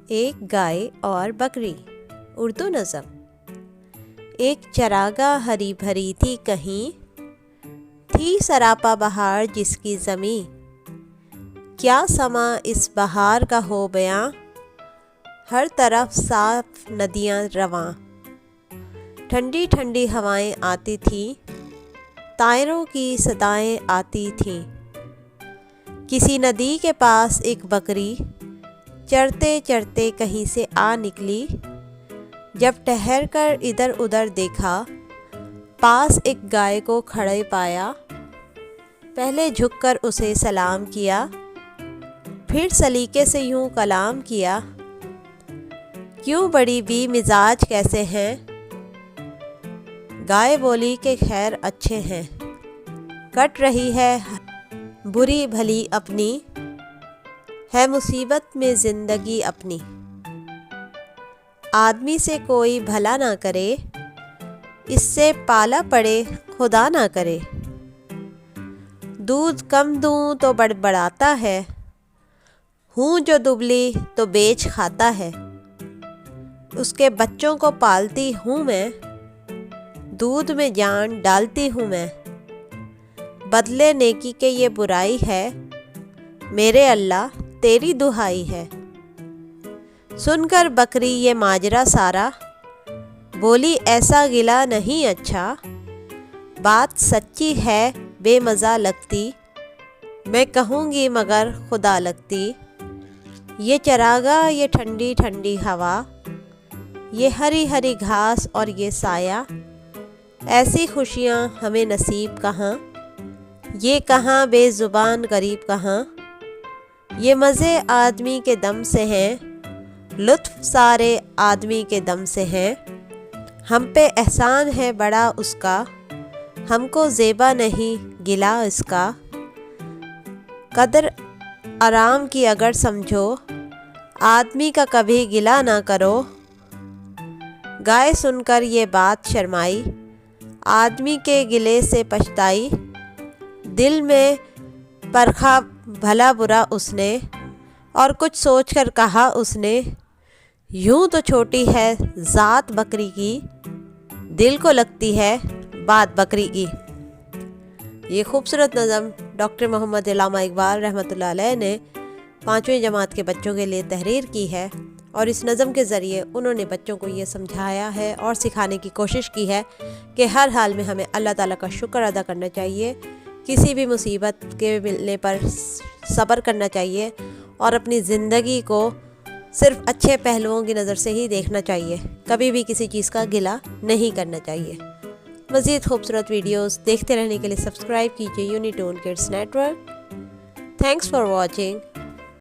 ایک گائے اور بکری۔ اردو نظم۔ ایک چراگاہ ہری بھری تھی کہیں، تھی سراپا بہار جس کی زمیں۔ کیا سما اس بہار کا ہو بیاں، ہر طرف صاف ندیاں رواں۔ ٹھنڈی ٹھنڈی ہوائیں آتی تھیں، طائروں کی صدائیں آتی تھیں۔ کسی ندی کے پاس ایک بکری چرتے چرتے کہیں سے آ نکلی۔ جب ٹہر کر ادھر ادھر دیکھا، پاس ایک گائے کو کھڑے پایا۔ پہلے جھک کر اسے سلام کیا، پھر سلیقے سے یوں کلام کیا۔ کیوں بڑی بی مزاج کیسے ہیں؟ گائے بولی کہ خیر اچھے ہیں، کٹ رہی ہے بری بھلی اپنی، ہے مصیبت میں زندگی اپنی۔ آدمی سے کوئی بھلا نہ کرے، اس سے پالا پڑے خدا نہ کرے۔ دودھ کم دوں تو بڑبڑاتا ہے، ہوں جو دبلی تو بیچ کھاتا ہے۔ اس کے بچوں کو پالتی ہوں میں، دودھ میں جان ڈالتی ہوں میں۔ بدلے نیکی کے یہ برائی ہے، میرے اللہ تیری دہائی ہے۔ سن کر بکری یہ ماجرا سارا، بولی ایسا گلا نہیں اچھا۔ بات سچی ہے بے مزہ لگتی، میں کہوں گی مگر خدا لگتی۔ یہ چراگاہ، یہ ٹھنڈی ٹھنڈی ہوا، یہ ہری ہری گھاس اور یہ سایہ، ایسی خوشیاں ہمیں نصیب کہاں، یہ کہاں بے زبان غریب کہاں۔ یہ مزے آدمی کے دم سے ہیں، لطف سارے آدمی کے دم سے ہیں۔ ہم پہ احسان ہے بڑا اس کا، ہم کو زیبا نہیں گلا اس کا۔ قدر آرام کی اگر سمجھو، آدمی کا کبھی گلا نہ کرو۔ گائے سن کر یہ بات شرمائی، آدمی کے گلے سے پچھتائی۔ دل میں پرکھا بھلا برا اس نے، اور کچھ سوچ کر کہا اس نے۔ یوں تو چھوٹی ہے ذات بکری کی، دل کو لگتی ہے بات بکری کی۔ یہ خوبصورت نظم ڈاکٹر محمد علامہ اقبال رحمۃ اللہ علیہ نے 5ویں جماعت کے بچوں کے لیے تحریر کی ہے، اور اس نظم کے ذریعے انہوں نے بچوں کو یہ سمجھایا ہے اور سکھانے کی کوشش کی ہے کہ ہر حال میں ہمیں اللہ تعالیٰ کا شکر ادا کرنا چاہیے، کسی بھی مصیبت کے ملنے پر صبر کرنا چاہیے، اور اپنی زندگی کو صرف اچھے پہلوؤں کی نظر سے ہی دیکھنا چاہیے، کبھی بھی کسی چیز کا گلہ نہیں کرنا چاہیے۔ مزید خوبصورت ویڈیوز دیکھتے رہنے کے لیے سبسکرائب کیجیے Unitoon Kids Network. Thanks for watching.